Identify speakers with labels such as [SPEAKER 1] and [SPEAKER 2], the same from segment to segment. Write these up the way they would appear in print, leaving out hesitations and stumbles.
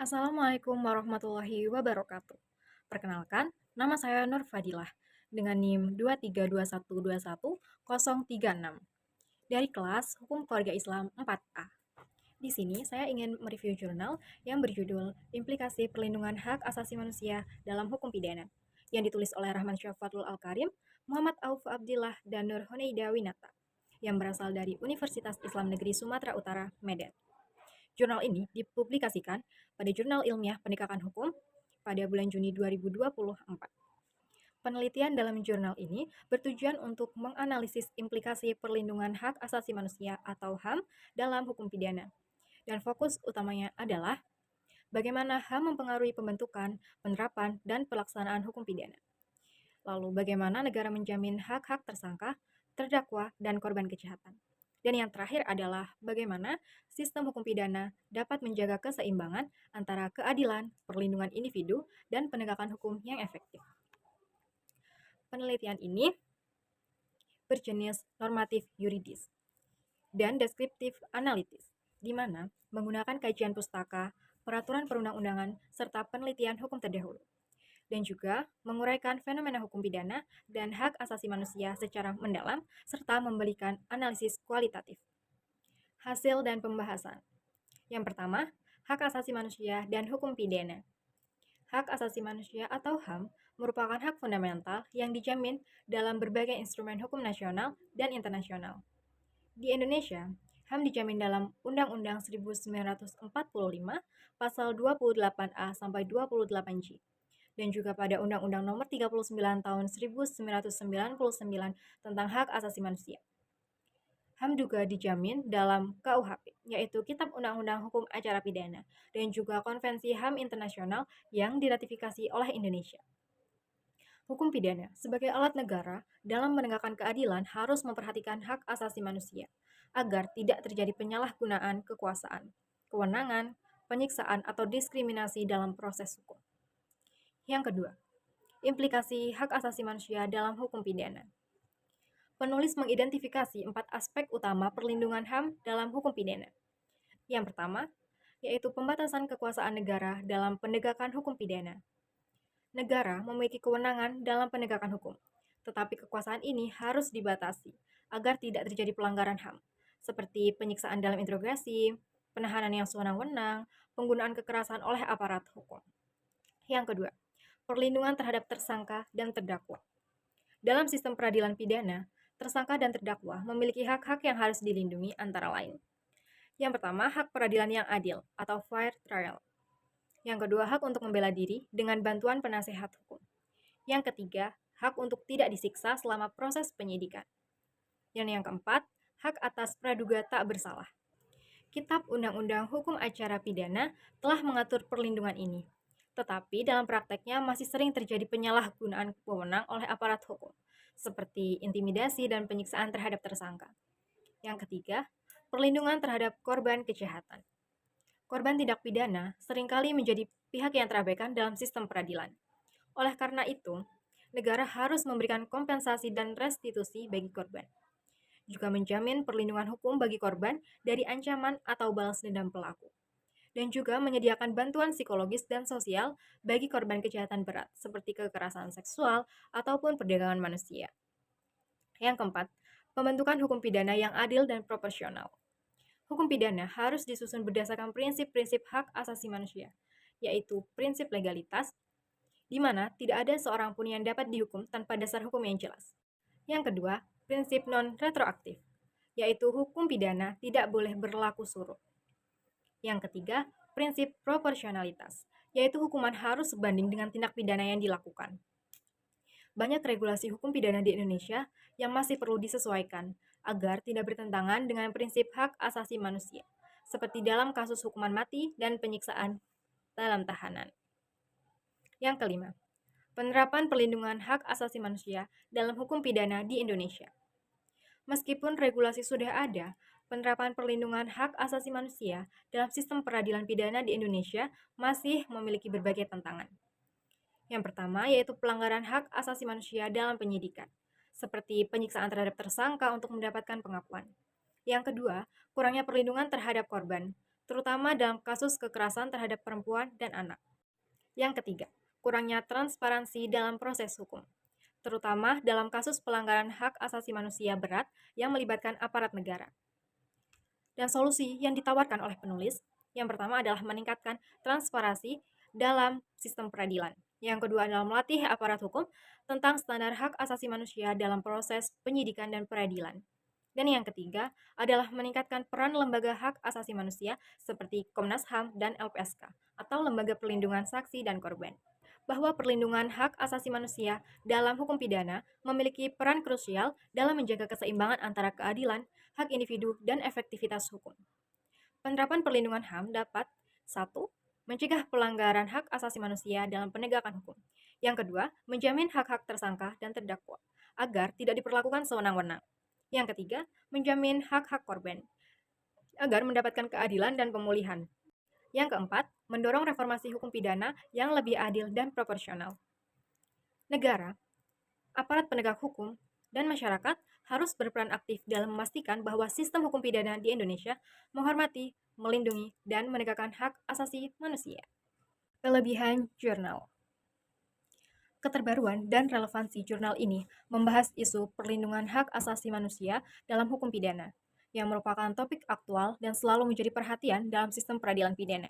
[SPEAKER 1] Assalamualaikum warahmatullahi wabarakatuh. Perkenalkan, nama saya Nur Fadilah dengan NIM 232121036 dari kelas Hukum Keluarga Islam 4A. Di sini saya ingin mereview jurnal yang berjudul Implikasi Perlindungan Hak Asasi Manusia dalam Hukum Pidana yang ditulis oleh Rahman Syafatul Al-Karim, Muhammad Auf Abdillah, dan Nur Honeida Winata yang berasal dari Universitas Islam Negeri Sumatera Utara, Medan. Jurnal ini dipublikasikan pada Jurnal Ilmiah Penegakan Hukum pada bulan Juni 2024. Penelitian dalam jurnal ini bertujuan untuk menganalisis implikasi perlindungan hak asasi manusia atau HAM dalam hukum pidana. Dan fokus utamanya adalah bagaimana HAM mempengaruhi pembentukan, penerapan, dan pelaksanaan hukum pidana. Lalu bagaimana negara menjamin hak-hak tersangka, terdakwa, dan korban kejahatan. Dan yang terakhir adalah bagaimana sistem hukum pidana dapat menjaga keseimbangan antara keadilan, perlindungan individu, dan penegakan hukum yang efektif. Penelitian ini berjenis normatif yuridis dan deskriptif analitis, di mana menggunakan kajian pustaka, peraturan perundang-undangan, serta penelitian hukum terdahulu, dan juga menguraikan fenomena hukum pidana dan hak asasi manusia secara mendalam, serta memberikan analisis kualitatif. Hasil dan pembahasan. Yang pertama, hak asasi manusia dan hukum pidana. Hak asasi manusia atau HAM merupakan hak fundamental yang dijamin dalam berbagai instrumen hukum nasional dan internasional. Di Indonesia, HAM dijamin dalam Undang-Undang 1945 pasal 28A sampai 28J dan juga pada Undang-Undang Nomor 39 Tahun 1999 tentang Hak Asasi Manusia. HAM juga dijamin dalam KUHP, yaitu Kitab Undang-Undang Hukum Acara Pidana, dan juga Konvensi HAM Internasional yang diratifikasi oleh Indonesia. Hukum pidana sebagai alat negara dalam menegakkan keadilan harus memperhatikan hak asasi manusia, agar tidak terjadi penyalahgunaan kekuasaan, kewenangan, penyiksaan, atau diskriminasi dalam proses hukum. Yang kedua, implikasi hak asasi manusia dalam hukum pidana. Penulis mengidentifikasi 4 aspek utama perlindungan HAM dalam hukum pidana. Yang pertama, yaitu pembatasan kekuasaan negara dalam penegakan hukum pidana. Negara memiliki kewenangan dalam penegakan hukum, tetapi kekuasaan ini harus dibatasi agar tidak terjadi pelanggaran HAM, seperti penyiksaan dalam interogasi, penahanan yang sewenang-wenang, penggunaan kekerasan oleh aparat hukum. Yang kedua, perlindungan terhadap tersangka dan terdakwa. Dalam sistem peradilan pidana, tersangka dan terdakwa memiliki hak-hak yang harus dilindungi antara lain. Yang pertama, hak peradilan yang adil atau fair trial. Yang kedua, hak untuk membela diri dengan bantuan penasehat hukum. Yang ketiga, hak untuk tidak disiksa selama proses penyidikan. Dan yang keempat, hak atas praduga tak bersalah. Kitab Undang-Undang Hukum Acara Pidana telah mengatur perlindungan ini. Tetapi dalam prakteknya masih sering terjadi penyalahgunaan wewenang oleh aparat hukum, seperti intimidasi dan penyiksaan terhadap tersangka. Yang ketiga, perlindungan terhadap korban kejahatan. Korban tindak pidana seringkali menjadi pihak yang terabaikan dalam sistem peradilan. Oleh karena itu, negara harus memberikan kompensasi dan restitusi bagi korban. Juga menjamin perlindungan hukum bagi korban dari ancaman atau balas dendam pelaku. Dan juga menyediakan bantuan psikologis dan sosial bagi korban kejahatan berat, seperti kekerasan seksual ataupun perdagangan manusia. Yang keempat, pembentukan hukum pidana yang adil dan proporsional. Hukum pidana harus disusun berdasarkan prinsip-prinsip hak asasi manusia, yaitu prinsip legalitas, di mana tidak ada seorang pun yang dapat dihukum tanpa dasar hukum yang jelas. Yang kedua, prinsip non-retroaktif, yaitu hukum pidana tidak boleh berlaku surut. Yang ketiga, prinsip proporsionalitas, yaitu hukuman harus sebanding dengan tindak pidana yang dilakukan. Banyak regulasi hukum pidana di Indonesia yang masih perlu disesuaikan agar tidak bertentangan dengan prinsip hak asasi manusia, seperti dalam kasus hukuman mati dan penyiksaan dalam tahanan. Yang kelima, penerapan perlindungan hak asasi manusia dalam hukum pidana di Indonesia. Meskipun regulasi sudah ada, penerapan perlindungan hak asasi manusia dalam sistem peradilan pidana di Indonesia masih memiliki berbagai tantangan. Yang pertama yaitu pelanggaran hak asasi manusia dalam penyidikan, seperti penyiksaan terhadap tersangka untuk mendapatkan pengakuan. Yang kedua, kurangnya perlindungan terhadap korban, terutama dalam kasus kekerasan terhadap perempuan dan anak. Yang ketiga, kurangnya transparansi dalam proses hukum, terutama dalam kasus pelanggaran hak asasi manusia berat yang melibatkan aparat negara. Dan solusi yang ditawarkan oleh penulis, yang pertama adalah meningkatkan transparansi dalam sistem peradilan. Yang kedua adalah melatih aparat hukum tentang standar hak asasi manusia dalam proses penyidikan dan peradilan. Dan yang ketiga adalah meningkatkan peran lembaga hak asasi manusia seperti Komnas HAM dan LPSK atau Lembaga Perlindungan Saksi dan Korban. Bahwa perlindungan hak asasi manusia dalam hukum pidana memiliki peran krusial dalam menjaga keseimbangan antara keadilan, hak individu, dan efektivitas hukum. Penerapan perlindungan HAM dapat 1. Mencegah pelanggaran hak asasi manusia dalam penegakan hukum. Yang kedua, menjamin hak-hak tersangka dan terdakwa agar tidak diperlakukan sewenang-wenang. Yang ketiga, menjamin hak-hak korban agar mendapatkan keadilan dan pemulihan. Yang keempat, mendorong reformasi hukum pidana yang lebih adil dan proporsional. Negara, aparat penegak hukum, dan masyarakat harus berperan aktif dalam memastikan bahwa sistem hukum pidana di Indonesia menghormati, melindungi, dan menegakkan hak asasi manusia. Kelebihan jurnal. Keterbaruan dan relevansi jurnal ini membahas isu perlindungan hak asasi manusia dalam hukum pidana, yang merupakan topik aktual dan selalu menjadi perhatian dalam sistem peradilan pidana.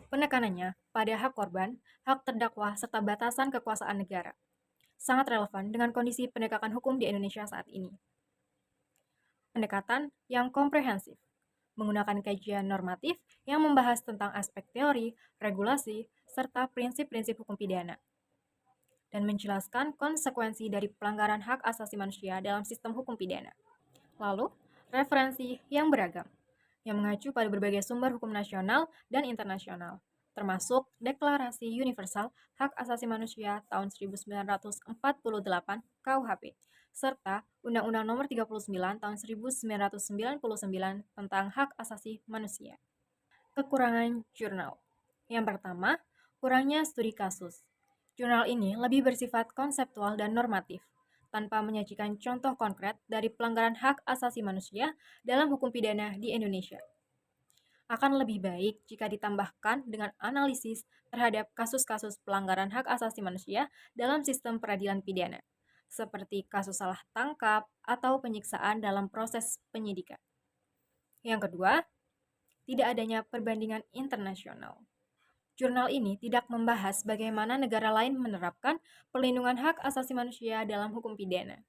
[SPEAKER 1] Penekanannya pada hak korban, hak terdakwa, serta batasan kekuasaan negara. Sangat relevan dengan kondisi penegakan hukum di Indonesia saat ini. Pendekatan yang komprehensif, menggunakan kajian normatif yang membahas tentang aspek teori, regulasi, serta prinsip-prinsip hukum pidana, dan menjelaskan konsekuensi dari pelanggaran hak asasi manusia dalam sistem hukum pidana. Lalu, referensi yang beragam, yang mengacu pada berbagai sumber hukum nasional dan internasional, termasuk Deklarasi Universal Hak Asasi Manusia tahun 1948 KUHP, serta Undang-Undang Nomor 39 tahun 1999 tentang Hak Asasi Manusia. Kekurangan jurnal. Yang pertama, kurangnya studi kasus. Jurnal ini lebih bersifat konseptual dan normatif, tanpa menyajikan contoh konkret dari pelanggaran hak asasi manusia dalam hukum pidana di Indonesia. Akan lebih baik jika ditambahkan dengan analisis terhadap kasus-kasus pelanggaran hak asasi manusia dalam sistem peradilan pidana, seperti kasus salah tangkap atau penyiksaan dalam proses penyidikan. Yang kedua, tidak adanya perbandingan internasional. Jurnal ini tidak membahas bagaimana negara lain menerapkan perlindungan hak asasi manusia dalam hukum pidana.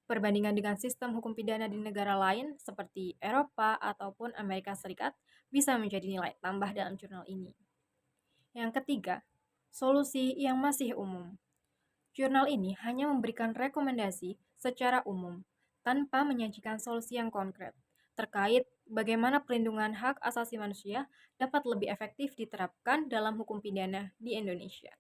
[SPEAKER 1] Perbandingan dengan sistem hukum pidana di negara lain seperti Eropa ataupun Amerika Serikat bisa menjadi nilai tambah dalam jurnal ini. Yang ketiga, solusi yang masih umum. Jurnal ini hanya memberikan rekomendasi secara umum, tanpa menyajikan solusi yang konkret terkait bagaimana perlindungan hak asasi manusia dapat lebih efektif diterapkan dalam hukum pidana di Indonesia.